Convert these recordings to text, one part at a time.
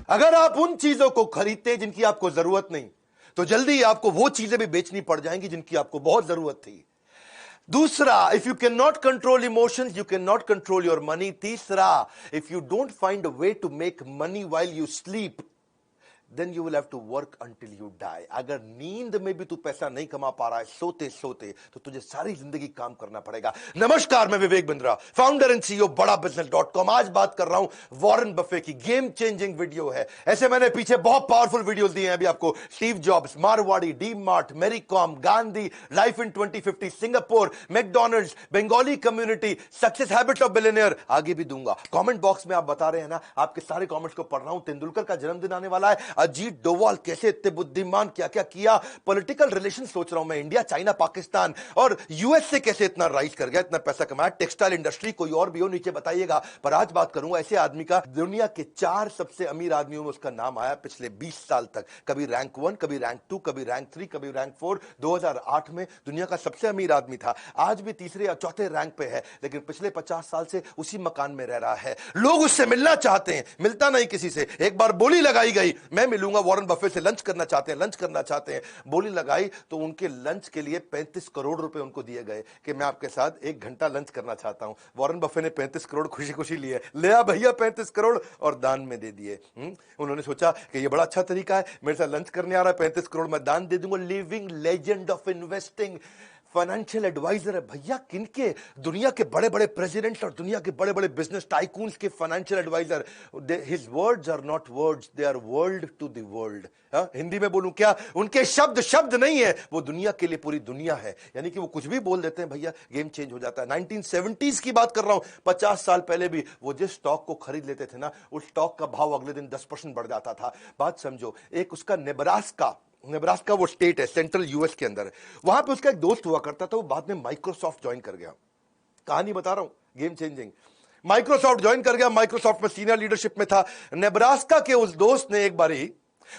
अगर आप उन चीजों को खरीदते हैं जिनकी आपको जरूरत नहीं, तो जल्दी ही आपको वो चीजें भी बेचनी पड़ जाएंगी जिनकी आपको बहुत जरूरत थी। दूसरा, if you can not control emotions, you can not control your money. तीसरा, if you don't find a way to make money while you sleep, then you will have to work until you die। अगर नींद में भी तू पैसा नहीं कमा पा रहा है सोते सोते, तो तुझे सारी जिंदगी काम करना पड़ेगा। नमस्कार, मैं Vivek Bindra, founder and CEO बड़ा बिजनेस.com। आज बात कर रहा हूं वॉरेन बफे की। गेम चेंजिंग वीडियो है। ऐसे मैंने पीछे बहुत पावरफुल वीडियोस दिए हैं अभी आपको। Steve Jobs, Marwari, D Mart, Mary Kom, Gandhi, life in 2050, Singapore, McDonald's, Bengali community, success habit of billionaire, आगे भी दूंगा। कमेंट बॉक्स में आप बता रहे हैं ना, आपके सारे कमेंट्स को पढ़ रहा हूं। तेंदुलकर का जन्मदिन आने वाला है। अजीत डोवाल कैसे इतने बुद्धिमान, क्या क्या किया। पॉलिटिकल रिलेशन सोच रहा हूं मैं, इंडिया, चाइना, पाकिस्तान और यूएस से कैसे इतना राइज कर गया, इतना पैसा कमाया। टेक्सटाइल इंडस्ट्री, कोई और भी हो नीचे बताइएगा। पर आज बात करूंगा ऐसे आदमी का, दुनिया के 4 सबसे अमीर आदमियों में उसका नाम आया पिछले 20 साल तक। कभी रैंक 1, कभी रैंक 2, कभी रैंक 3, कभी रैंक 4। 2008 में दुनिया का सबसे अमीर आदमी था। आज भी तीसरे या चौथे रैंक पे है, लेकिन पिछले 50 साल से उसी मकान में रह रहा है। लोग उससे मिलना चाहते हैं, मिलता नहीं किसी से। एक बार बोली लगाई गई, मैं मिलूंगा वॉरेन बफे से, लंच करना चाहते हैं, लंच करना चाहते हैं। बोली लगाई तो उनके लंच के लिए 35 करोड़ रुपए उनको दिए गए कि मैं आपके साथ 1 घंटा लंच करना चाहता हूं। वॉरेन बफे ने 35 करोड़ खुशी खुशी लिए, ले आ भैया 35 करोड़, और दान में दे दिए। उन्होंने सोचा कि ये बड़ा अच्छा तरीका है, मेरे साथ लंच करने आ रहा है, 35 करोड़ मैं दान दे दूंगा। Living legend of investing, financial advisor है भैया। किनके? दुनिया के बड़े बड़े प्रेसिडेंट्स और दुनिया के बड़े बड़े बिजनेस टाइकून्स के financial advisor. His words are not words, they are world to the world. Hindi में बोलूं क्या, उनके शब्द शब्द नहीं है, वो दुनिया के लिए पूरी दुनिया है। यानी कि वो कुछ भी बोल देते हैं भैया, गेम चेंज हो जाता है। 1970s की बात कर रहा हूं, 50 साल पहले भी वो जिस स्टॉक को खरीद लेते थे ना, उस स्टॉक का भाव अगले दिन 10% बढ़ जाता था। बात समझो, एक उसका नेब्रास्का वो स्टेट है सेंट्रल यूएस के अंदर, वहां पे उसका एक दोस्त हुआ करता था, वो बाद में माइक्रोसॉफ्ट ज्वाइन कर गया। कहानी बता रहा हूं, गेम चेंजिंग। माइक्रोसॉफ्ट ज्वाइन कर गया, माइक्रोसॉफ्ट में सीनियर लीडरशिप में था। नेब्रास्का के उस दोस्त ने एक बारी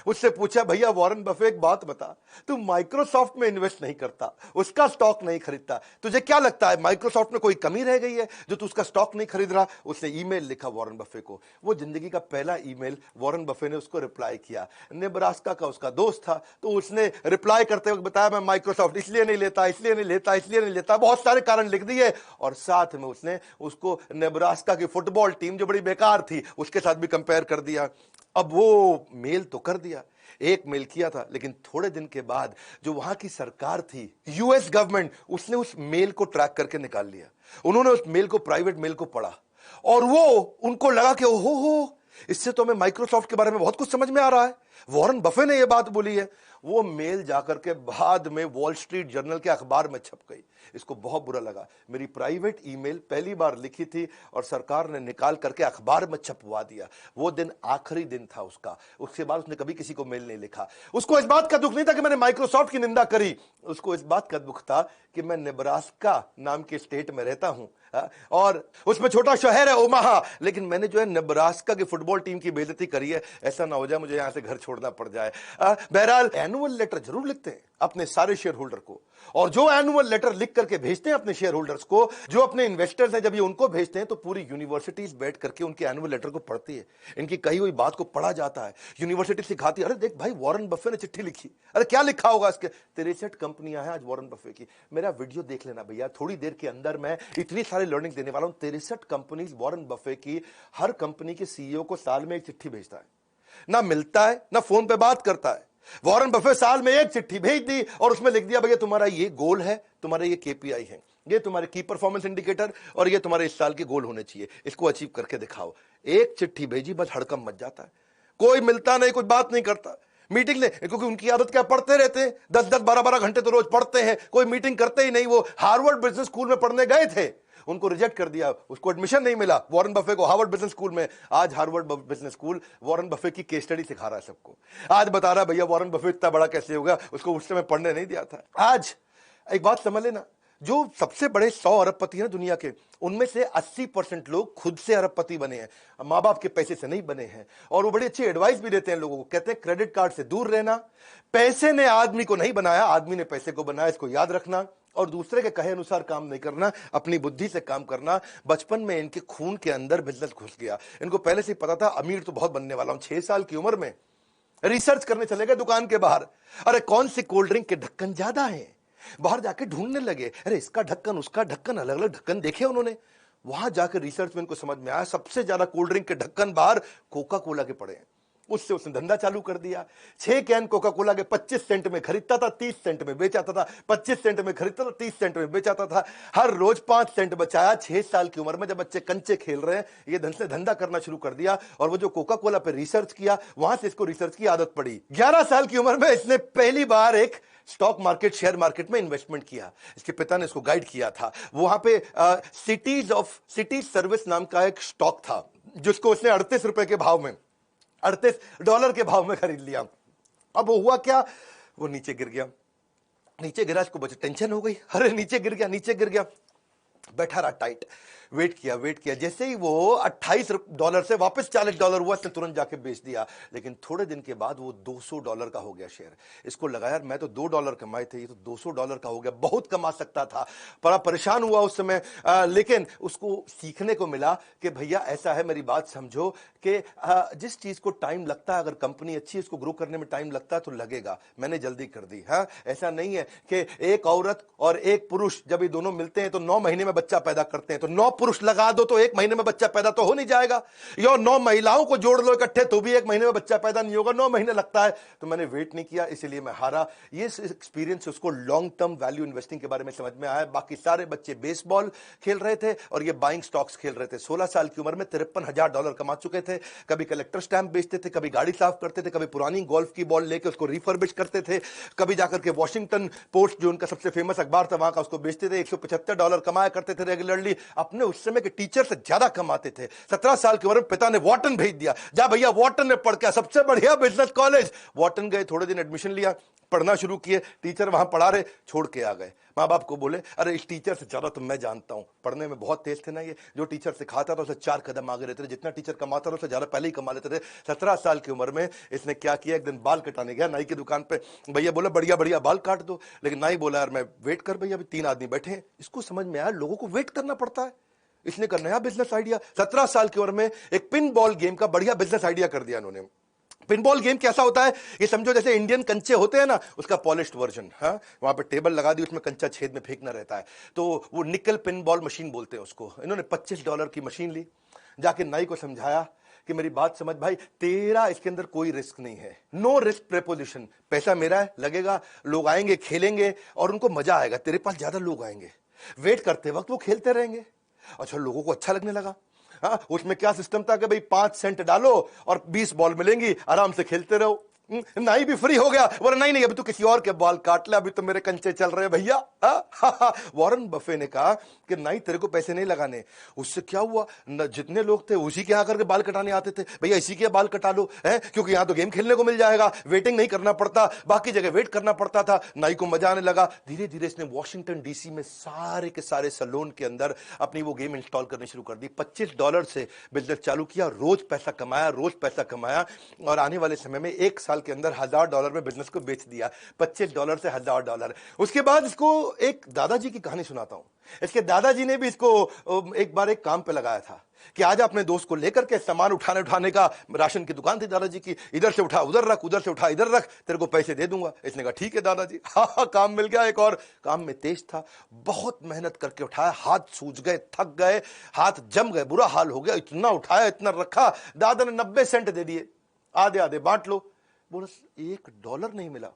उससे पूछा, भैया वॉरेन बफे एक बात बता, तू माइक्रोसॉफ्ट में इन्वेस्ट नहीं करता, उसका स्टॉक नहीं खरीदता, तुझे क्या लगता है माइक्रोसॉफ्ट में कोई कमी रह गई है जो तू उसका स्टॉक नहीं खरीद रहा? उसने ईमेल लिखा वॉरेन बफे को। वो जिंदगी का पहला ईमेल वॉरेन बफे ने उसको रिप्लाई किया। नेब्रास्का का उसका दोस्त था, तो उसने रिप्लाई करते वक्त बताया, मैं माइक्रोसॉफ्ट इसलिए नहीं लेता, इसलिए नहीं लेता, इसलिए नहीं लेता, बहुत सारे कारण लिख दिए। और साथ में उसने उसको नेब्रास्का की फुटबॉल टीम जो बड़ी बेकार थी उसके साथ भी कंपेयर कर दिया। अब वो मेल तो कर दिया, एक मेल किया था, लेकिन थोड़े दिन के बाद जो वहां की सरकार थी, यूएस गवर्नमेंट, उसने उस मेल को ट्रैक करके निकाल लिया। उन्होंने उस मेल को, प्राइवेट मेल को पढ़ा, और वो उनको लगा कि ओहो, इससे तो हमें माइक्रोसॉफ्ट के बारे में बहुत कुछ समझ में आ रहा है, वॉरेन बफे ने यह बात बोली है। वो मेल जाकर के बाद में वॉल स्ट्रीट जर्नल के अखबार में छप गई। इसको बहुत बुरा लगा, मेरी प्राइवेट ईमेल पहली बार लिखी थी और सरकार ने निकाल करके अखबार में छपवा दिया। वो दिन आखिरी दिन था उसका, उसके बाद उसने कभी किसी को मेल नहीं लिखा। उसको इस बात का दुख नहीं था कि मैंने माइक्रोसॉफ्ट की निंदा करी, उसको इस बात का दुख था कि मैं नेब्रास्का नाम के स्टेट में रहता हूं, और उसमें छोटा शहर है ओमाहा, लेकिन मैंने जो है नेब्रास्का की फुटबॉल टीम की बेइज्जती करी है, ऐसा ना हो जाए मुझे यहां से घर छोड़ना पड़ जाए। बहरहाल, एनुअल लेटर जरूर लिखते हैं अपने सारे शेयर होल्डर को, और जो एनुअल लेटर लिख करके भेजते हैं अपने शेयर होल्डर्स को, जो अपने इन्वेस्टर्स हैं, जब ये उनको भेजते हैं तो पूरी यूनिवर्सिटीज बैठ करके उनके एनुअल लेटर को पढ़ती है, इनकी कही हुई बात को पढ़ा जाता है। यूनिवर्सिटी सिखाती है, अरे देख भाई वॉरेन बफे ने चिट्ठी लिखी, अरे क्या लिखा होगा इसके। 63 कंपनियां हैं आज वॉरेन बफे की। मेरा वीडियो देख लेना भैया, थोड़ी देर के अंदर मैं इतनी सारी लर्निंग देने वाला हूं। 63 कंपनीज वॉरेन बफे की। हर कंपनी के सीईओ को साल में एक चिट्ठी भेजता है, ना मिलता है ना फोन पे बात करता है। वॉरेन बफे साल में एक चिट्ठी भेज दी और उसमें लिख दिया, भैया तुम्हारा ये गोल है, तुम्हारा ये केपीआई है, ये तुम्हारे की परफॉर्मेंस इंडिकेटर, और ये तुम्हारे इस साल के गोल होने चाहिए, इसको अचीव करके दिखाओ। एक चिट्ठी भेजी, बस हड़कंप मच जाता है। कोई मिलता नहीं, कुछ बात नहीं करता। मीटिंग ले, क्योंकि उनकी आदत क्या, पढ़ते रहते हैं, 10-10, 12-12 घंटे तो रोज पढ़ते हैं, कोई मीटिंग करते ही नहीं। वो हार्वर्ड बिजनेस स्कूल में पढ़ने गए थे, उनको रिजेक्ट कर दिया, उसको एडमिशन नहीं मिला वॉरेन बफे को हार्वर्ड बिजनेस स्कूल में। आज Harvard business school Warren Buffett की केस स्टडी सिखा रहा है सबको। आज बता रहा है भैया वॉरेन बफे इतना बड़ा कैसे होगा, उसको उस समय पढ़ने नहीं दिया था। आज एक बात समझ लेना, जो सबसे बड़े 100 अरबपति हैं दुनिया के, उनमें से 80% लोग खुद से अरबपति बने हैं, माँ बाप के पैसे से नहीं बने हैं। और वो बड़ी अच्छी एडवाइस भी देते हैं लोगों को, कहते हैं क्रेडिट कार्ड से दूर रहना, पैसे ने आदमी को नहीं बनाया, आदमी ने पैसे को बनाया, इसको याद रखना। और दूसरे के कहे अनुसार काम नहीं करना, अपनी बुद्धि से काम करना। बचपन में इनके खून के अंदर बिजनेस घुस गया। इनको पहले से ही पता था अमीर तो बहुत बनने वाला हूं। 6 साल की उम्र में रिसर्च करने चले गए दुकान के बाहर, अरे कौन सी कोल्ड ड्रिंक के ढक्कन ज्यादा हैं, बाहर जाके ढूंढने लगे, अरे इसका ढक्कन उसका ढक्कन, अलग अलग ढक्कन देखे उन्होंने। वहां जाकर रिसर्च में इनको समझ में आया सबसे ज्यादा कोल्ड ड्रिंक के ढक्कन बाहर कोका कोला के पड़े हैं। उससे उसने धंधा चालू कर दिया। 6 कैन कोका कोला के 25 सेंट में खरीदता था, 30 सेंट में बेचाता था, 25 सेंट में खरीदता था, 30 सेंट में बेचाता था। हर रोज 5 सेंट बचाया। 6 साल की उम्र में जब बच्चे कंचे खेल रहे हैं, ये धन से धंधा करना शुरू कर दिया। और वो जो कोका कोला पे रिसर्च किया, वहां से इसको रिसर्च की आदत पड़ी। 11 साल की उम्र में इसने पहली बार एक स्टॉक मार्केट, शेयर मार्केट में इन्वेस्टमेंट किया। इसके पिता ने इसको गाइड किया था। वहां पे सिटीज सर्विस नाम का एक स्टॉक था, जिसको उसने 38 रुपए के भाव में, $38 के भाव में खरीद लिया। अब वो हुआ क्या, वो नीचे गिर गया। नीचे गिरा, इसको बच टेंशन हो गई, अरे नीचे गिर गया, नीचे गिर गया। बैठा रहा टाइट, वेट किया। जैसे ही वो $28 से वापस $40 हुआ, इसने तुरंत जाके बेच दिया। लेकिन थोड़े दिन के बाद वो $200 का हो गया शेयर। इसको लगा यार मैं तो $2 कमाए थे, ये तो $200 का हो गया, बहुत कमा सकता था। बड़ा परेशान हुआ उस समय। लेकिन उसको सीखने को मिला कि भैया ऐसा है, मेरी बात समझो कि जिस चीज को टाइम लगता है, अगर कंपनी अच्छी है, इसको ग्रो करने में टाइम लगता है तो लगेगा। मैंने जल्दी कर दी। हाँ, ऐसा नहीं है कि एक औरत और एक पुरुष जब ये दोनों मिलते हैं तो 9 महीने में बच्चा पैदा करते हैं, तो 9 पुरुष लगा दो तो 1 महीने में बच्चा पैदा तो हो नहीं जाएगा। या 9 महिलाओं को जोड़ लो इकट्ठे तो भी 1 महीने में बच्चा पैदा नहीं होगा, 9 महीने लगता है। तो मैंने वेट नहीं किया, इसलिए मैं हारा। ये एक्सपीरियंस उसको लॉन्ग टर्म वैल्यू इन्वेस्टिंग के बारे में समझ में आया। बाकी सारे बच्चे बेसबॉल खेल रहे थे और ये बाइंग स्टॉक्स खेल रहे थे। 16 साल की उम्र में $53,000 कमा चुके थे। कभी कलेक्टर स्टैंप बेचते थे, कभी गाड़ी साफ करते थे, कभी पुरानी गोल्फ की बॉल लेके उसको रिफर्बिश करते थे, कभी जाकर के वॉशिंगटन पोस्ट जो उनका सबसे फेमस अखबार था वहां का उसको बेचते थे। $175 कमाया करते थे रेगुलरली। अपने उस समय के टीचर से ज्यादा कमाते थे। 17 साल की उम्र में पिता ने वॉटन भेज दिया, जा भैया वॉटन में पढ़ के, सबसे बढ़िया बिजनेस कॉलेज। वॉटन गए, थोड़े दिन एडमिशन लिया, पढ़ना शुरू किए। टीचर वहां पढ़ा रहे, छोड़ के आ गए। माँ बाप को बोले अरे इस टीचर से ज्यादा तो मैं जानता हूं, पढ़ने में बहुत तेज थे ना ये, जो टीचर सिखाता था उसे 4 कदम आगे रहते थे, जितना टीचर कमाता था उससे ज्यादा पहले ही कमा लेते थे। 17 साल की उम्र में इसने क्या किया, एक दिन बाल कटाने गया नाई की दुकान पे। भैया बोला बढ़िया बढ़िया बाल काट दो, लेकिन नाई बोला यार मैं वेट कर भैया, अभी 3 आदमी बैठे हैं। इसको समझ में आया लोगों को वेट करना पड़ता है। इसने का नया बिजनेस आइडिया, 17 साल की उम्र में एक पिन बॉल गेम का बढ़िया बिजनेस आइडिया कर दिया इन्होंने। पिनबॉल गेम कैसा होता है, ये समझो जैसे इंडियन कंचे होते हैं ना, उसका पॉलिश्ड वर्जन। हाँ, वहां पे टेबल लगा दी, उसमें कंचा छेद में फेंकना रहता है, तो वो निकल पिनबॉल मशीन बोलते हैं उसको। इन्होंने $25 की मशीन ली, जाके नाई को समझाया कि मेरी बात समझ भाई, तेरा इसके अंदर कोई रिस्क नहीं है, नो रिस्क प्रेपोजिशन। पैसा मेरा है, लगेगा, लोग आएंगे खेलेंगे और उनको मजा आएगा, तेरे पास ज्यादा लोग आएंगे, वेट करते वक्त वो खेलते रहेंगे। अच्छा, लोगों को अच्छा लगने लगा। हाँ, उसमें क्या सिस्टम था कि भाई 5 सेंट डालो और 20 बॉल मिलेंगी, आराम से खेलते रहो। नाई भी फ्री हो गया, बोला नहीं अभी तो किसी और के बाल काट ले, अभी तो मेरे कंचे चल रहे हैं भैया। वॉरेन बफे ने कहा कि नाई तेरे को पैसे नहीं लगाने। उससे क्या हुआ, जितने लोग थे उसी के आकर के बाल कटाने आते थे, भैया इसी के बाल कटा लो है, क्योंकि यहां तो गेम खेलने को मिल जाएगा, वेटिंग नहीं करना पड़ता, बाकी जगह वेट करना पड़ता था। नाई को मजा आने लगा। धीरे धीरे इसने वॉशिंगटन डीसी में सारे के सारे सैलून के अंदर अपनी वो गेम इंस्टॉल करनी शुरू कर दी। $25 से बिजनेस चालू किया, रोज पैसा कमाया और आने वाले समय में 1 साल के अंदर $1,000 में बिजनेस को बेच दिया। $25 से $1,000। उसके बाद इसको एक दादाजी की कहानी सुनाता हूं। इसके दादाजी ने भी इसको एक बार एक काम पे लगाया था कि आज अपने दोस्त को लेकर के सामान उठाने का, राशन की दुकान थी दादाजी की, इधर से उठा उधर रख, उधर से उठा इधर रख, तेरे को पैसे दे दूंगा। इसने कहा ठीक है दादाजी। हाँ, काम मिल गया। एक और काम में तेज था, बहुत मेहनत करके उठाया, हाथ सूज गए, थक गए, हाथ जम गए, बुरा हाल हो गया। इतना उठाया, इतना रखा, दादा ने 90 सेंट दे दिए, आधे आधे बांट लो। बोला $1 नहीं मिला,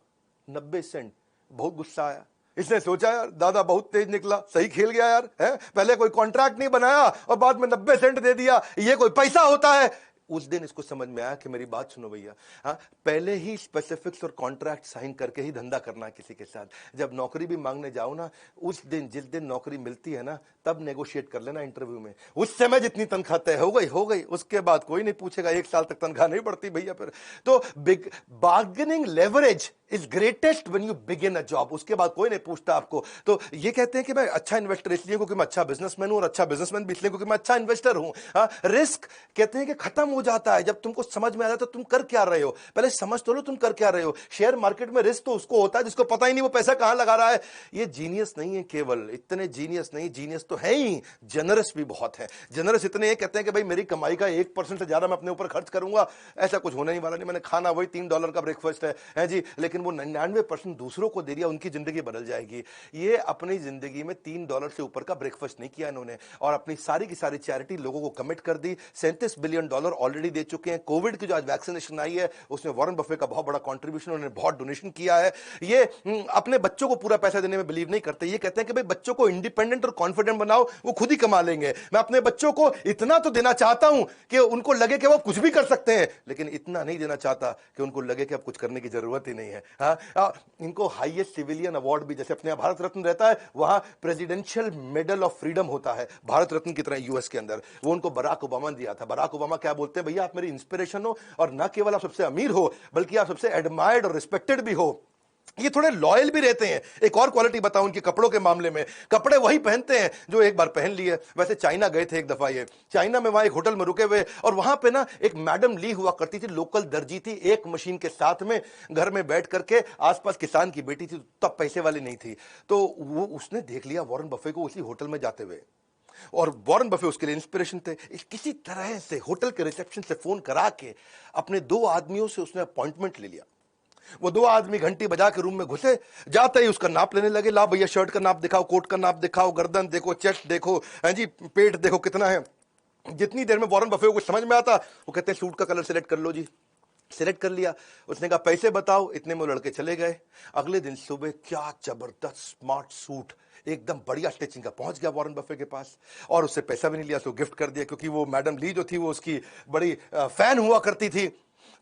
90 सेंट। बहुत गुस्सा आया। इसने सोचा यार दादा बहुत तेज निकला, सही खेल गया यार, है पहले कोई कॉन्ट्रैक्ट नहीं बनाया और बाद में 90 सेंट दे दिया, ये कोई पैसा होता है। उस दिन इसको समझ में आया कि मेरी बात सुनो भैया, हाँ, पहले ही स्पेसिफिक्स और कॉन्ट्रैक्ट साइन करके ही धंधा करना है किसी के साथ। जब नौकरी भी मांगने जाओ ना, उस दिन जिस दिन नौकरी मिलती है ना, तब नेगोशिएट कर लेना इंटरव्यू में। उस समय जितनी तनख्वाह तय हो गई, उसके बाद कोई नहीं पूछेगा। 1 साल तक तनख्वाह नहीं बढ़ती भैया फिर तो। Big bargaining leverage is greatest when you begin a job. उसके बाद कोई नहीं पूछता आपको। तो ये कहते हैं कि मैं अच्छा इन्वेस्टर इसलिए क्योंकि मैं अच्छा बिजनेसमैन हूं, और अच्छा बिजनेसमैन भी इसलिए क्योंकि मैं अच्छा इन्वेस्टर हूं। रिस्क कहते हैं कि खत्म हो जाता है जब तुमको समझ में आ जाता है तुम कर क्या रहे हो। पहले समझ तो लो तुम कर क्या रहे हो। शेयर मार्केट में रिस्क तो उसको होता है जिसको पता ही नहीं वो पैसा कहां लगा रहा है। ये जीनियस नहीं है, केवल इतने जीनियस नहीं, जीनियस तो है ही, जनरस भी बहुत है। जनरस इतने हैं, कहते हैं कि भाई मेरी कमाई का 1% से ज्यादा मैं अपने ऊपर खर्च करूंगा, ऐसा कुछ होने ही वाला नहीं। मैंने खाना वही $3 का ब्रेकफास्ट है जी, लेकिन वो 99% दूसरों को दे दिया, उनकी जिंदगी बदल जाएगी। ये अपनी जिंदगी में $3 से ऊपर का ब्रेकफास्ट नहीं किया इन्होंने, और अपनी सारी की सारी चैरिटी लोगों को कमिट कर दी। $37 बिलियन ऑलरेडी दे चुके हैं। कोविड की जो आज वैक्सीनेशन आई है उसमें वॉरेन बफे का बहुत बड़ा कंट्रीब्यूशन, उन्होंने बहुत डोनेशन किया है। ये अपने बच्चों को पूरा पैसा देने में बिलीव नहीं करते। ये कहते हैं कि भाई बच्चों को इंडिपेंडेंट और कॉन्फिडेंट बनाओ, वो खुद ही कमा लेंगे। मैं अपने बच्चों को इतना तो देना चाहता हूं कि उनको लगे कि वो कुछ भी कर सकते हैं, लेकिन इतना नहीं देना चाहता कि उनको लगे कि अब कुछ करने की जरूरत ही नहीं है। इनको हाईएस्ट सिविलियन अवार्ड भी, जैसे अपने यहाँ भारत रत्न रहता है, वहां प्रेसिडेंशियल मेडल ऑफ फ्रीडम होता है भारत रत्न की तरह यूएस के अंदर, वो उनको बराक ओबामा ने दिया था। बराक ओबामा क्या बोलते हैं, भैया आप मेरी इंस्पिरेशन हो, और ना केवल आप सबसे अमीर हो बल्कि आप सबसे एडमायर्ड और रिस्पेक्टेड भी हो। ये थोड़े लॉयल भी रहते हैं। एक और क्वालिटी बताऊं उनके कपड़ों के मामले में, कपड़े वही पहनते हैं जो एक बार पहन लिए। वैसे चाइना गए थे एक दफा, ये चाइना में वहां एक होटल में रुके हुए, और वहां पे ना एक मैडम ली हुआ करती थी, लोकल दर्जी थी, एक मशीन के साथ में घर में बैठ करके, आसपास किसान की बेटी थी, तब पैसे वाली नहीं थी। तो वो उसने देख लिया वॉरेन बफे को उसी होटल में जाते हुए, और वॉरेन बफे उसके लिए इंस्पिरेशन थे। किसी तरह से होटल के रिसेप्शन से फोन करा के अपने 2 आदमियों से उसने अपॉइंटमेंट ले लिया। वो 2 आदमी घंटी बजा के रूम में घुसे, जाते ही उसका नाप लेने लगे। ला भैया शर्ट का नाप दिखाओ, कोट का नाप दिखाओ, गर्दन देखो, चेस्ट देखो, हैं जी, पेट देखो कितना है। जितनी देर में वॉरेन बफे को समझ में आता, वो कहते हैं सूट का कलर सिलेक्ट कर लो जी। सिलेक्ट कर लिया। उसने कहा पैसे बताओ, इतने में वो लड़के चले गए। अगले दिन सुबह क्या जबरदस्त स्मार्ट सूट, एकदम बढ़िया स्टिचिंग का, पहुंच गया वॉरेन बफे के पास, और उससे पैसा भी नहीं लिया, तो गिफ्ट कर दिया, क्योंकि वो मैडम ली जो थी वो उसकी बड़ी फैन हुआ करती थी।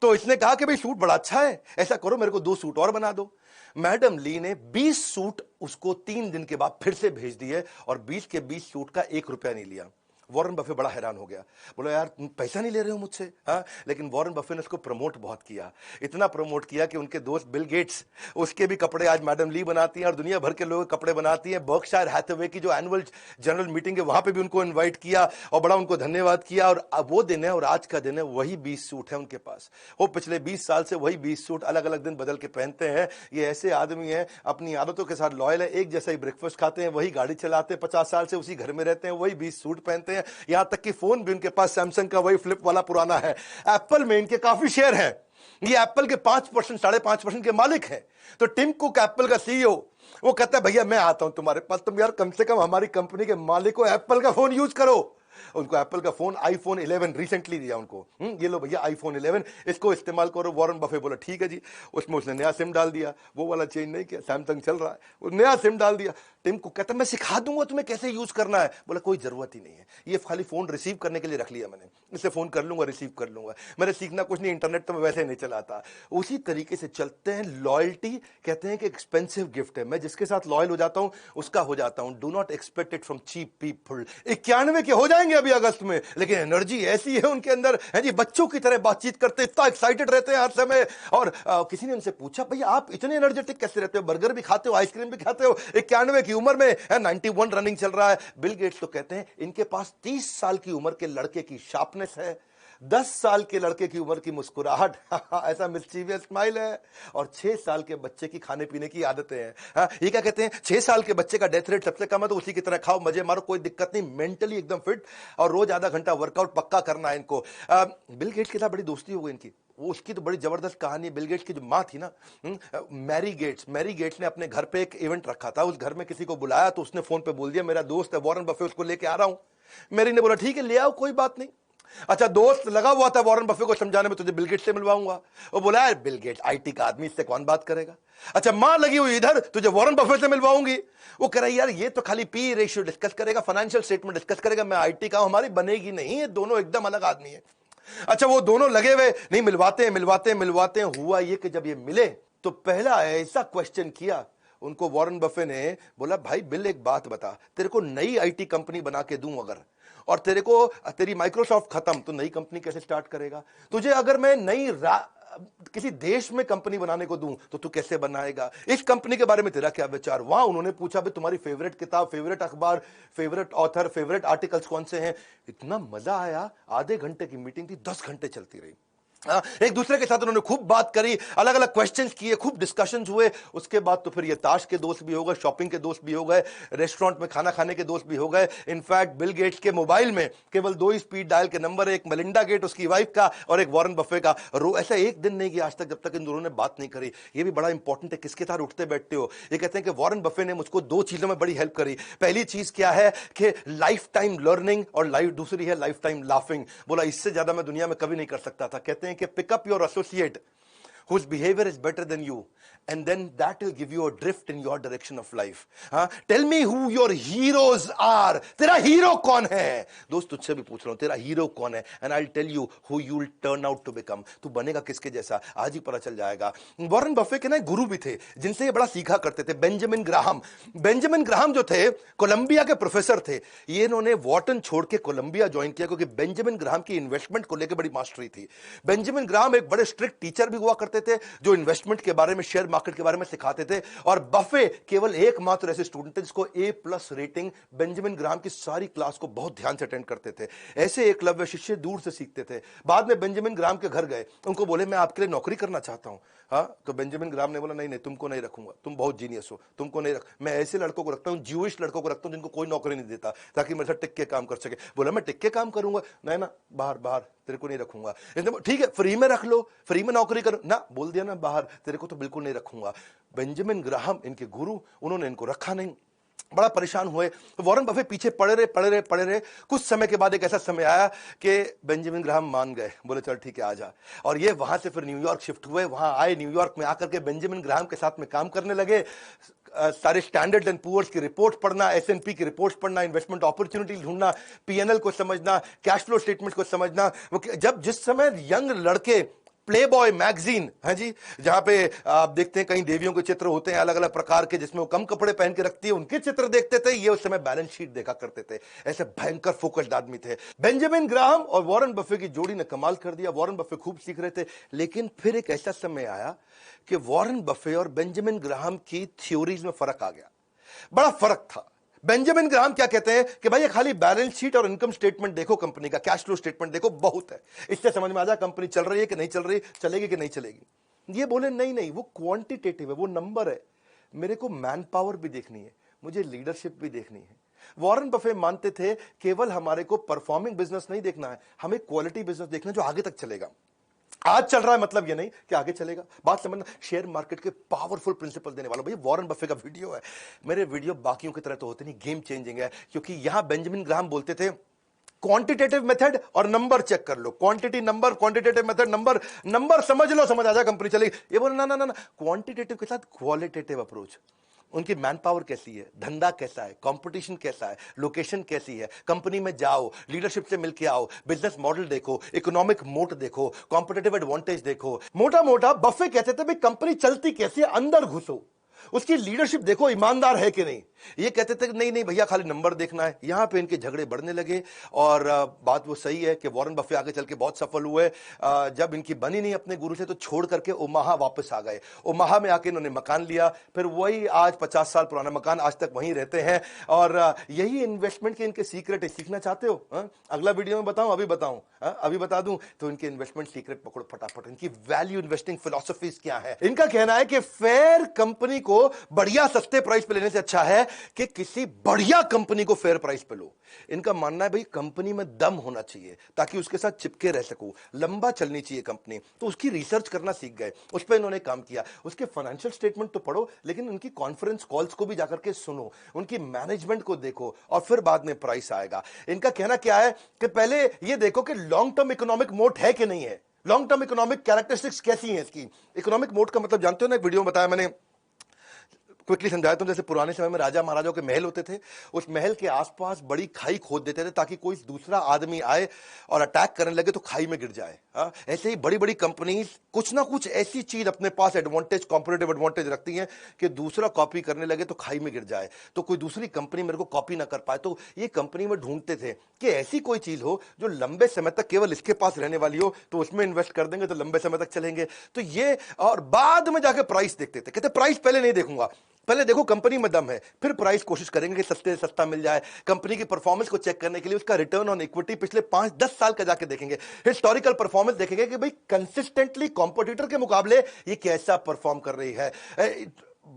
तो इसने कहा कि भाई सूट बड़ा अच्छा है, ऐसा करो मेरे को 2 सूट और बना दो। मैडम ली ने 20 सूट उसको 3 दिन के बाद फिर से भेज दिए, और 20 के 20 सूट का 1 रुपया नहीं लिया। वॉरेन बफे बड़ा हैरान हो गया, बोला यार तुम पैसा नहीं ले रहे हो मुझसे। हाँ, लेकिन वॉरेन बफे ने उसको प्रमोट बहुत किया, इतना प्रमोट किया कि उनके दोस्त बिल गेट्स, उसके भी कपड़े आज मैडम ली बनाती हैं, और दुनिया भर के लोग कपड़े बनाती हैं। बर्कशायर हैथवे की जो एनुअल जनरल मीटिंग है वहां पे भी उनको इन्वाइट किया और बड़ा उनको धन्यवाद किया। और वो दिन है और आज का दिन है, वही 20 सूट है उनके पास। वो पिछले 20 साल से वही 20 सूट अलग अलग दिन बदल के पहनते हैं। ये ऐसे आदमी हैं, अपनी आदतों के साथ लॉयल है, एक जैसा ही ब्रेकफास्ट खाते हैं, वही गाड़ी चलाते हैं, 50 साल से उसी घर में रहते हैं, वही 20 सूट पहनते हैं। यहां तक कि फोन भी उनके पास सैमसंग का वही फ्लिप वाला पुराना है। एप्पल में इनके काफी शेयर हैं, ये एप्पल के 5%, 5.5% के मालिक हैं। तो टिम कुक एप्पल का सीईओ, वो कहता है भैया मैं आता हूं तुम्हारे पास, तुम यार कम से कम हमारी कंपनी के मालिक को एप्पल का फोन यूज करो। उनको एप्पल का फोन आईफोन 11 रिसेंटली दिया उनको, ये लो भैया आईफोन 11, इसको इस्तेमाल करो। वॉरेन बफे बोला ठीक है जी। उसमें उसने नया सिम डाल दिया, वो वाला चेंज नहीं किया, सैमसंग चल रहा है, वो नया सिम डाल दिया। टिम को कहता मैं सिखा दूंगा तुम्हें कैसे यूज करना है। बोला कोई जरूरत ही नहीं है, ये खाली फोन रिसीव करने के लिए रख लिया मैंने, इससे फोन कर लूंगा रिसीव कर लूंगा, मैंने सीखना कुछ नहीं, इंटरनेट तो मैं वैसे नहीं चलाता। उसी तरीके से चलते हैं। लॉयल्टी कहते हैं कि एक्सपेंसिव गिफ्ट है, मैं जिसके साथ लॉयल हो जाता हूं उसका हो जाता हूं। Do not expect it from cheap people. 91 के हो जाएंगे अभी अगस्त में, लेकिन एनर्जी ऐसी है उनके अंदर, है जी, बच्चों की तरह बातचीत करते, इतना एक्साइटेड रहते हैं हर समय। और किसी ने उनसे पूछा भैया आप इतने एनर्जेटिक कैसे रहते हो, बर्गर भी खाते हो, आइसक्रीम भी खाते हो, 91 की उम्र में, 91 रनिंग चल रहा है। बिल गेट्स तो कहते हैं इनके पास 30 साल की उम्र के लड़के की शार्पनेस है, 10 साल के लड़के की उम्र की मुस्कुराहट, ऐसा मिस्चीवियस स्माइल है, और 6 साल के बच्चे की खाने पीने की आदतें हैं। ये क्या कहते हैं, 6 साल के बच्चे का डेथ रेट सबसे कम है, तो उसी की तरह खाओ, मजे मारो, कोई दिक्कत नहीं, मेंटली एकदम फिट, और रोज आधा घंटा वर्कआउट पक्का करना है इनको। बिल गेट्स के साथ बड़ी दोस्ती हो गई इनकी। वो उसकी तो बड़ी जबरदस्त कहानी है। बिल गेट्स की जो माँ थी ना, मैरी गेट्स ने अपने घर पे एक इवेंट रखा था, उस घर में किसी को बुलाया, तो उसने फोन पे बोल दिया मेरा दोस्त है वॉरेन बफे, उसको लेके आ रहा हूं। मैरी ने बोला ठीक है ले आओ, कोई बात नहीं। अच्छा, दोस्त लगा हुआ था वॉरेन बफे को समझाने में तुझे बिल गेट्स से मिलवाऊंगा। वो बोला यार बिल गेट्स आईटी का आदमी, इससे कौन बात करेगा। अच्छा, मां लगी हुई इधर, तुझे वॉरेन बफे से मिलवाऊंगी। वो कह रहा है यार ये तो खाली पी रेशियो डिस्कस करेगा, फाइनेंशियल स्टेटमेंट डिस्कस करेगा, मैं आईटी का हूं, हमारी बनेगी नहीं, ये दोनों एकदम अलग आदमी है। अच्छा, वो दोनों लगे हुए नहीं, मिलवाते हैं। हुआ ये कि जब ये मिले तो पहला ऐसा क्वेश्चन किया उनको वॉरेन बफे ने, बोला भाई बिल एक बात बता, तेरे को नई आईटी कंपनी बना के दूं अगर, और तेरी माइक्रोसॉफ्ट खत्म, तो नई कंपनी कैसे स्टार्ट करेगा। तुझे अगर मैं नई किसी देश में कंपनी बनाने को दूं तो तू कैसे बनाएगा, इस कंपनी के बारे में तेरा क्या विचार। वहां उन्होंने पूछा भाई तुम्हारी फेवरेट किताब, फेवरेट अखबार, फेवरेट ऑथर, फेवरेट आर्टिकल्स कौन से हैं। इतना मजा आया, आधे घंटे की मीटिंग थी, 10 घंटे चलती रही। एक दूसरे के साथ उन्होंने खूब बात करी, अलग अलग क्वेश्चंस किए, खूब डिस्कशंस हुए। उसके बाद तो फिर ये ताश के दोस्त भी हो गए, शॉपिंग के दोस्त भी हो गए, रेस्टोरेंट में खाना खाने के दोस्त भी हो गए। इनफैक्ट बिल गेट्स के मोबाइल में केवल 2 ही स्पीड डायल के नंबर, एक मेलिंडा गेट उसकी वाइफ का और एक वॉरेन बफे का। ऐसा एक दिन नहीं गया आज तक जब तक इन दोनों ने बात नहीं करी। ये भी बड़ा इंपॉर्टेंट है, किसके साथ उठते बैठते हो। ये कहते हैं कि वॉरेन बफे ने मुझको 2 चीजों में बड़ी हेल्प करी। पहली चीज क्या है कि लाइफ टाइम लर्निंग, और दूसरी है लाइफ टाइम लाफिंग। बोला इससे ज्यादा मैं दुनिया में कभी नहीं कर सकता था। कहते हैं कि pickup your associate whose behavior is better than you, and then that will give you a drift in your direction of life. Tell me who your heroes are. तेरा हीरो कौन है? दोस्त तुझसे भी पूछ रहा हूं, तेरा हीरो कौन है? And I'll tell you who you'll turn out to become. तू बनेगा किसके जैसा आज ही पता चल जाएगा। वॉरेन बफे के ना गुरु भी थे जिनसे ये बड़ा सीखा करते थे, बेंजामिन ग्राहम। बेंजामिन ग्राहम जो थे कोलंबिया के प्रोफेसर थे। ये इन्होंने वॉर्टन छोड़ के कोलंबिया ज्वाइन किया क्योंकि बेंजामिन ग्राहम की इन्वेस्टमेंट को लेकर बड़ी मास्टरी थी। बेंजामिन ग्राहम एक बड़े स्ट्रिक्ट टीचर भी हुआ करते थे जो इन्वेस्टमेंट के बारे में, शेयर मार्केट के बारे में सिखाते थे। और बफे केवल एकमात्र ऐसे स्टूडेंट थे जिसको A+ रेटिंग। बेंजामिन ग्राहम की सारी क्लास को बहुत ध्यान से अटेंड करते थे। ऐसे एकलव्य शिष्य दूर से सीखते थे। बाद में बेंजामिन ग्राहम के घर गए, उनको बोले मैं आपके लिए नौकरी करना चाहता हूं। तो बेंजामिन ग्राहम ने बोला नहीं नहीं, तुमको नहीं रखूंगा, तुम बहुत जीनियस हो, तुमको नहीं रख। मैं ऐसे लड़कों को रखता हूं, ज्यूइश लड़कों को रखता हूं जिनको कोई नौकरी नहीं देता, ताकि मेरे साथ टिक के काम कर सके। बोला मैं टिक के काम करूंगा? नहीं ना, बाहर बाहर, तेरे को नहीं रखूंगा। ठीक है, फ्री में रख लो, फ्री में नौकरी करो ना, बोल दिया ना बाहर, तेरे को तो बिल्कुल नहीं रखूंगा। बेंजामिन ग्राहम इनके गुरु, उन्होंने इनको रखा नहीं। बड़ा परेशान हुए। वॉरेन बफे पीछे पड़े रहे। कुछ समय के बाद एक ऐसा समय आया कि बेंजामिन ग्राहम मान गए, बोले चल ठीक है आ जा। और ये वहां से फिर न्यूयॉर्क शिफ्ट हुए। वहां आए, न्यूयॉर्क में आकर के बेंजामिन ग्राहम के साथ में काम करने लगे। सारे स्टैंडर्ड एंड पुअर्स की रिपोर्ट पढ़ना, S&P की रिपोर्ट पढ़ना, इन्वेस्टमेंट अपॉर्चुनिटी ढूंढना, P&L को समझना, कैश फ्लो स्टेटमेंट को समझना। जब जिस समय यंग लड़के प्ले बॉय मैगजीन है जी, जहां पे आप देखते हैं कहीं देवियों के चित्र होते हैं अलग अलग प्रकार के, जिसमें वो कम कपड़े पहन के रखती है, उनके चित्र देखते थे। ये उस समय बैलेंस शीट देखा करते थे। ऐसे भयंकर फोकस्ड आदमी थे। बेंजामिन ग्राहम और वॉरेन बफे की जोड़ी ने कमाल कर दिया। वॉरेन बफे खूब सीख रहे थे, लेकिन फिर एक ऐसा समय आया कि वॉरेन बफे और बेंजामिन ग्राहम की थ्योरीज में फर्क आ गया। बड़ा फर्क था। बेंजामिन ग्राहम क्या कहते हैं कि भाई ये खाली बैलेंस शीट और इनकम स्टेटमेंट देखो, कंपनी का कैश फ्लो स्टेटमेंट देखो, बहुत है, इससे समझ में आ जाए कंपनी चल रही है कि नहीं चल रही, चलेगी कि नहीं चलेगी। ये बोले नहीं नहीं, वो क्वांटिटेटिव है, वो नंबर है, मेरे को मैन पावर भी देखनी है, मुझे लीडरशिप भी देखनी है। वॉरेन बफे मानते थे केवल हमारे को परफॉर्मिंग बिजनेस नहीं देखना है, हमें क्वालिटी बिजनेस देखना है जो आगे तक चलेगा। आज चल रहा है मतलब ये नहीं कि आगे चलेगा। बात समझना, शेयर मार्केट के पावरफुल प्रिंसिपल देने वाला। भाई वॉरेन बफे का वीडियो है, मेरे वीडियो बाकियों की तरह तो होते नहीं, गेम चेंजिंग है। क्योंकि यहां बेंजामिन ग्राहम बोलते थे क्वांटिटेटिव मेथड और नंबर चेक कर लो, quantity number, quantitative method number, number समझ लो, समझ आ जाए कंपनी चलेगी। ये बोले ना ना ना, क्वांटिटेटिव के साथ क्वालिटेटिव अप्रोच। उनकी मैन पावर कैसी है, धंधा कैसा है, कंपटीशन कैसा है, लोकेशन कैसी है, कंपनी में जाओ, लीडरशिप से मिलके आओ, बिजनेस मॉडल देखो, इकोनॉमिक मोट देखो, कॉम्पिटिटिव एडवांटेज देखो। मोटा मोटा बफे कहते थे भाई कंपनी चलती कैसी है, अंदर घुसो, उसकी लीडरशिप देखो, ईमानदार है कि नहीं। ये कहते थे कि नहीं नहीं भैया खाली नंबर देखना है। यहां पे इनके झगड़े बढ़ने लगे। और बात वो सही है कि वॉरेन बफे आगे चल के बहुत सफल हुए। जब इनकी बनी नहीं अपने गुरु से तो छोड़ करके ओमाहा वापस आ गए। ओमाहा में आके इन्होंने मकान लिया, फिर वही आज 50 साल पुराना मकान, आज तक वहीं रहते हैं। और यही इन्वेस्टमेंट के इनके सीक्रेट है। सीखना चाहते हो अगला वीडियो में बताऊं, अभी बताऊं, अभी बता दूं तो इनके इन्वेस्टमेंट सीक्रेट पकड़ो फटाफट। इनकी वैल्यू इन्वेस्टिंग फिलॉसफीज क्या है। इनका कहना है कि फेयर कंपनी को बढ़िया सस्ते प्राइस पे लेने से अच्छा है कि किसी बढ़िया कंपनी को फेयर प्राइस पे लो। इनका मानना है भाई कंपनी में दम होना चाहिए ताकि उसके साथ चिपके रह सको, लंबा चलनी चाहिए कंपनी। तो उसकी रिसर्च करना सीख गए, उस पर इन्होंने काम किया। उसके फाइनेंशियल स्टेटमेंट तो पढ़ो, लेकिन उनकी कॉन्फ्रेंस कॉल्स को भी जाकर के सुनो, उनकी मैनेजमेंट को देखो, और फिर बाद में प्राइस आएगा। इनका कहना क्या है कि पहले ये देखो कि लॉन्ग टर्म इकोनॉमिक मोट है कि नहीं है, लॉन्ग टर्म इकोनॉमिक कैरेक्टरिस्टिक्स कैसी है इसकी। इकोनॉमिक मोट का मतलब जानते हो ना, एक वीडियो में बताया मैंने, क्विकली समझाता हूं। जैसे पुराने समय में राजा महाराजाओं के महल होते थे, उस महल के आसपास बड़ी खाई खोद देते थे ताकि कोई दूसरा आदमी आए और अटैक करने लगे तो खाई में गिर जाए। ऐसे ही बड़ी बड़ी कंपनीज कुछ ना कुछ ऐसी चीज अपने पास एडवांटेज, कॉम्पिटिटिव एडवांटेज रखती हैं कि दूसरा कॉपी करने लगे तो खाई में गिर जाए, तो कोई दूसरी कंपनी मेरे को कॉपी ना कर पाए। तो ये कंपनी में ढूंढते थे कि ऐसी कोई चीज हो जो लंबे समय तक केवल इसके पास रहने वाली हो, तो उसमें इन्वेस्ट कर देंगे तो लंबे समय तक चलेंगे। तो ये, और बाद में जाके प्राइस देखते थे, कहते प्राइस पहले नहीं देखूंगा, पहले देखो कंपनी में दम है, फिर प्राइस कोशिश करेंगे कि सस्ते से सस्ता मिल जाए। कंपनी की परफॉर्मेंस को चेक करने के लिए उसका रिटर्न ऑन इक्विटी पिछले 5-10 साल का जाके देखेंगे, हिस्टोरिकल परफॉर्मेंस देखेंगे कि भाई कंसिस्टेंटली कॉम्पिटिटर के मुकाबले ये कैसा परफॉर्म कर रही है।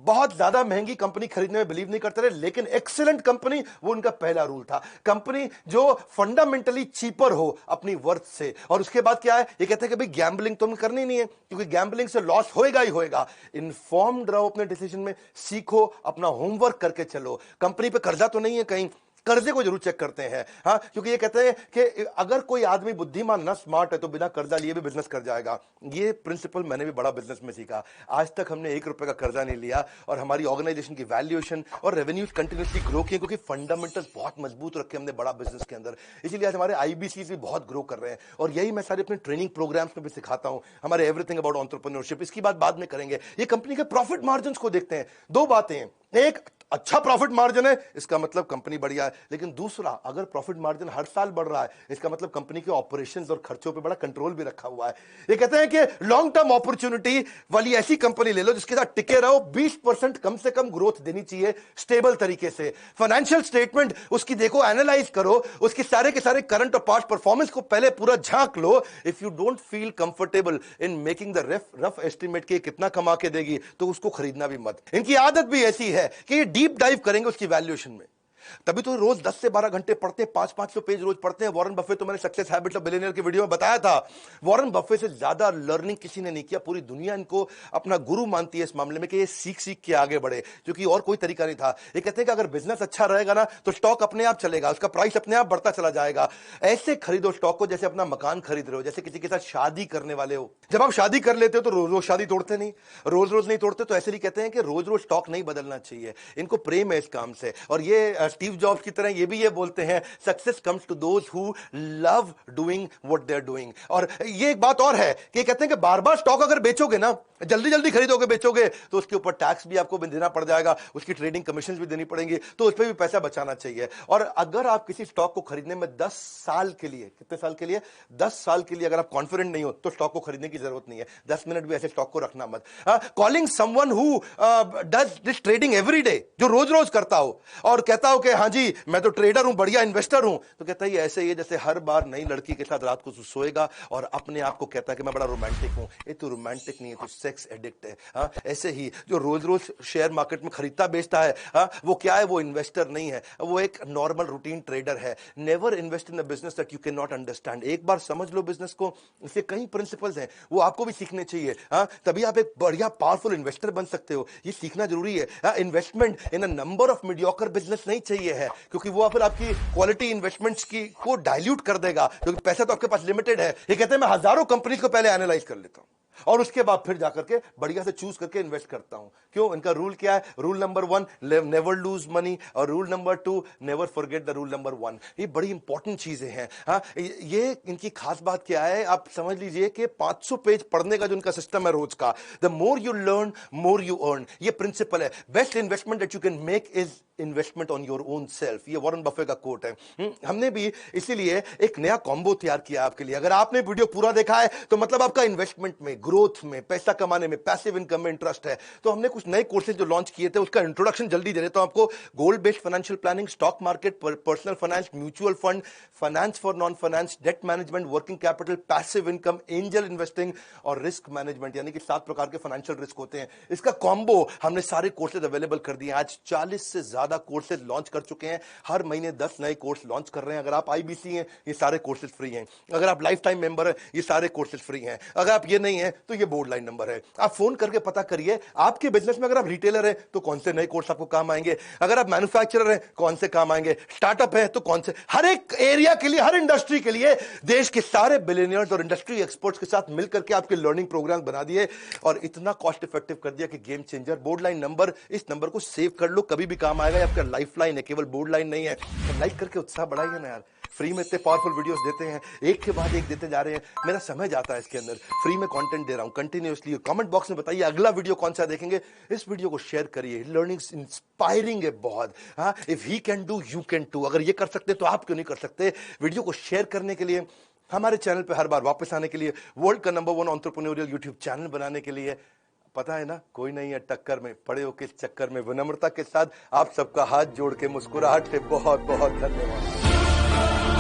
बहुत ज्यादा महंगी कंपनी खरीदने में बिलीव नहीं करते रहे, लेकिन एक्सीलेंट कंपनी वो उनका पहला रूल था। कंपनी जो फंडामेंटली चीपर हो अपनी वर्थ से। और उसके बाद क्या है, ये कहते हैं कि भाई गैम्बलिंग तुम करनी नहीं है, क्योंकि गैम्बलिंग से लॉस होएगा ही होएगा। इन्फॉर्म्ड रहो अपने डिसीजन में, सीखो, अपना होमवर्क करके चलो। कंपनी पे कर्जा तो नहीं है कहीं, कर्जे को जरूर चेक करते हैं, हाँ, क्योंकि ये कहते हैं कि अगर कोई आदमी बुद्धिमान ना, स्मार्ट है, तो बिना कर्जा लिए भी बिजनेस कर जाएगा। ये प्रिंसिपल मैंने भी बड़ा बिजनेस में सीखा। आज तक हमने 1 रुपए का कर्जा नहीं लिया और हमारी ऑर्गेनाइजेशन की वैल्यूएशन और रेवेन्यूज कंटिन्यूसली ग्रो किए, क्योंकि फंडामेंटल्स बहुत मजबूत रखे हमने बड़ा बिजनेस के अंदर। इसीलिए आज हमारे आईबीसी भी बहुत ग्रो कर रहे हैं, और यही मैं सारे अपने ट्रेनिंग प्रोग्राम्स में भी सिखाता हूं, हमारे एवरीथिंग अबाउट एंटरप्रेन्योरशिप। इसकी बात बाद में करेंगे। ये कंपनी के प्रॉफिट मार्जिन को देखते हैं। 2 बातें हैं, एक, अच्छा प्रॉफिट मार्जिन है, इसका मतलब कंपनी बढ़िया है। लेकिन दूसरा, अगर प्रॉफिट मार्जिन हर साल बढ़ रहा है, इसका मतलब कंपनी के ऑपरेशंस और खर्चों पे बड़ा कंट्रोल भी रखा हुआ है। ये कहते हैं कि लॉन्ग टर्म अपॉर्चुनिटी वाली ऐसी कंपनी ले लो जिसके साथ टिके रहो। 20% कम से कम ग्रोथ देनी चाहिए स्टेबल तरीके से। फाइनेंशियल स्टेटमेंट उसकी देखो, एनालाइज करो, उसके सारे के सारे करंट और पास्ट परफॉर्मेंस को पहले पूरा झांक लो। If you don't feel comfortable in making the rough estimate के कितना कमा के देगी, तो उसको खरीदना भी मत। इनकी आदत भी ऐसी है कि डीप डाइव करेंगे उसकी वैल्यूएशन में। तभी तो रोज 10 से 12 घंटे पढ़ते हैं, 500-500 पेज रोज पढ़ते हैं। वॉरेन बफे तो मैंने सक्सेस हैबिट्स ऑफ बिलियनियर की वीडियो में बताया था, वॉरेन बफे से ज्यादा लर्निंग किसी ने नहीं किया। पूरी दुनिया इनको अपना गुरु मानती है इस मामले में कि ये सीख सीख के आगे बढ़े, क्योंकि और कोई तरीका नहीं था। ये कहते हैं कि अगर बिजनेस अच्छा रहेगा ना, तो स्टॉक अपने आप चलेगा, उसका प्राइस अपने आप बढ़ता चला जाएगा। ऐसे खरीदो स्टॉक को जैसे अपना मकान खरीद रहे हो, जैसे किसी के साथ शादी करने वाले हो। जब आप शादी कर लेते हो तो रोज रोज शादी तोड़ते नहीं, रोज रोज नहीं तोड़ते। तो ऐसे ही कहते हैं कि रोज रोज स्टॉक नहीं बदलना चाहिए। इनको प्रेम है इस काम से। और ये स्टीव जॉब्स की तरह ये भी ये बोलते हैं, success comes to those who love doing what they are doing. और ये एक बात और है कि कहते हैं कि बार बार स्टॉक अगर बेचोगे ना, जल्दी जल्दी खरीदोगे बेचोगे, तो उसके ऊपर टैक्स भी आपको देना पड़ जाएगा, उसकी ट्रेडिंग कमीशन भी देनी पड़ेंगी, तो उस पर भी पैसा बचाना चाहिए। और अगर आप किसी स्टॉक को खरीदने में 10 साल के लिए, कितने साल के लिए, 10 साल के लिए अगर आप कॉन्फिडेंट नहीं हो, तो स्टॉक को खरीदने की जरूरत नहीं है। 10 मिनट भी ऐसे स्टॉक को रखना मत। Calling someone who does this trading every day, जो रोज रोज करता हो और कहता हो कि हाँ जी मैं तो ट्रेडर हूं, बढ़िया इन्वेस्टर हूं, तो कहता है ऐसे ही जैसे हर बार नई लड़की के साथ रात को सोएगा और अपने आप को कहता है कि मैं बड़ा रोमांटिक हूं। ये तो रोमांटिक नहीं है, तो सेक्स एडिक्ट है। हाँ, ऐसे ही जो रोज रोज शेयर मार्केट में खरीदता बेचता है, हाँ, वो क्या है, वो इन्वेस्टर नहीं है, वो एक नॉर्मल रूटीन ट्रेडर है। Never invest in a business that you can not understand. एक बार समझ लो बिजनेस को, इसके कई प्रिंसिपल्स हैं, वो आपको भी सीखने चाहिए। हाँ, तभी आप एक बढ़िया पावरफुल इन्वेस्टर बन सकते हो। ये सीखना जरूरी है। हाँ, investment in a number of mediocre business नहीं चाहिए है, क्योंकि वो फिर आपकी क्वालिटी इन्वेस्टमेंट्स की को डाइल्यूट कर देगा, क्योंकि पैसा तो आपके पास लिमिटेड है। ये कहते हैं मैं हजारों कंपनीज को पहले एनालाइज कर लेता हूं और उसके बाद फिर जाकर के बढ़िया से चूज करके इन्वेस्ट करता हूं। क्यों? इनका रूल क्या है? Rule number 1, never lose money, और rule number 2, never forget the rule number 1। ये बड़ी इंपॉर्टेंट चीजें हैं। हाँ, ये इनकी खास बात क्या है, आप समझ लीजिए कि 500 पेज पढ़ने का जो इनका सिस्टम है रोज का, the more you learn more you earn, ये प्रिंसिपल है। Best investment that you can make is investment on your own self. ये वॉरेन बफे का कोट है। हमने भी इसीलिए एक नया कॉम्बो तैयार किया आपके लिए। अगर आपने वीडियो पूरा देखा है तो मतलब आपका इन्वेस्टमेंट में, ग्रोथ में, पैसा कमाने में, पैसिव इनकम में इंटरेस्ट है। तो हमने कुछ नए कोर्सेज जो लॉन्च किए थे, उसका इंट्रोडक्शन जल्दी दे देता हूं आपको। गोल based financial planning, stock market, personal finance, mutual fund, finance for non finance, debt management, working capital, passive income, angel investing और रिस्क मैनेजमेंट, यानी कि 7 प्रकार के फाइनेंशियल रिस्क होते हैं। इसका कॉम्बो हमने सारे कोर्सेज अवेलेबल कर दिए। आज 40 से ज्यादा ज्यादा कोर्सेज लॉन्च कर चुके हैं। हर महीने 10 नए कोर्स लॉन्च कर रहे हैं। अगर आप आईबीसी हैं, ये सारे कोर्सेज फ्री हैं। अगर आप लाइफ टाइम मेंबर हैं, ये सारे कोर्सेज फ्री हैं। अगर आप ये नहीं है तो ये बोर्ड लाइन नंबर है। आप फोन करके पता करिए आपके बिजनेस में, अगर आप रिटेलर हैं तो कौन से नए कोर्स आपको काम आएंगे, अगर आप मैन्युफैक्चरर हैं कौन से काम आएंगे, स्टार्टअप है तो कौन से। हर एक एरिया के लिए, हर इंडस्ट्री के लिए देश के सारे बिलियनियर्स और इंडस्ट्री एक्सपर्ट्स के साथ मिलकर के आपके लर्निंग प्रोग्राम बना दिए और इतना कॉस्ट इफेक्टिव कर दिया कि game changer. Board line number, इस नंबर को सेव कर लो, कभी भी काम आएगा। आपका लाइफ लाइन है, केवल बोर्ड लाइन नहीं है। तो लाइक करके उत्साह बढ़ाइए ना यार। फ्री में इतने पावरफुल वीडियोस देते हैं, एक के बाद एक देते जा रहे हैं। मेरा समय जाता है इसके अंदर, फ्री में कंटेंट दे रहा हूं कंटिन्यूअसली। कमेंट बॉक्स में बताइए अगला वीडियो कौन सा देखेंगे। इस वीडियो को शेयर करिए, लर्निंग इंस्पायरिंग है बहुत। हाँ, if he can do you can too. अगर ये कर सकते तो आप क्यों नहीं कर सकते। वीडियो को शेयर करने के लिए, हमारे चैनल पे हर बार वापस आने के लिए, वर्ल्ड का नंबर 1 एंटरप्रेन्योरियल यूट्यूब चैनल बनाने के लिए, पता है ना कोई नहीं है टक्कर में, पड़े हो किस चक्कर में। विनम्रता के साथ आप सबका हाथ जोड़ के, मुस्कुराहट से बहुत बहुत धन्यवाद।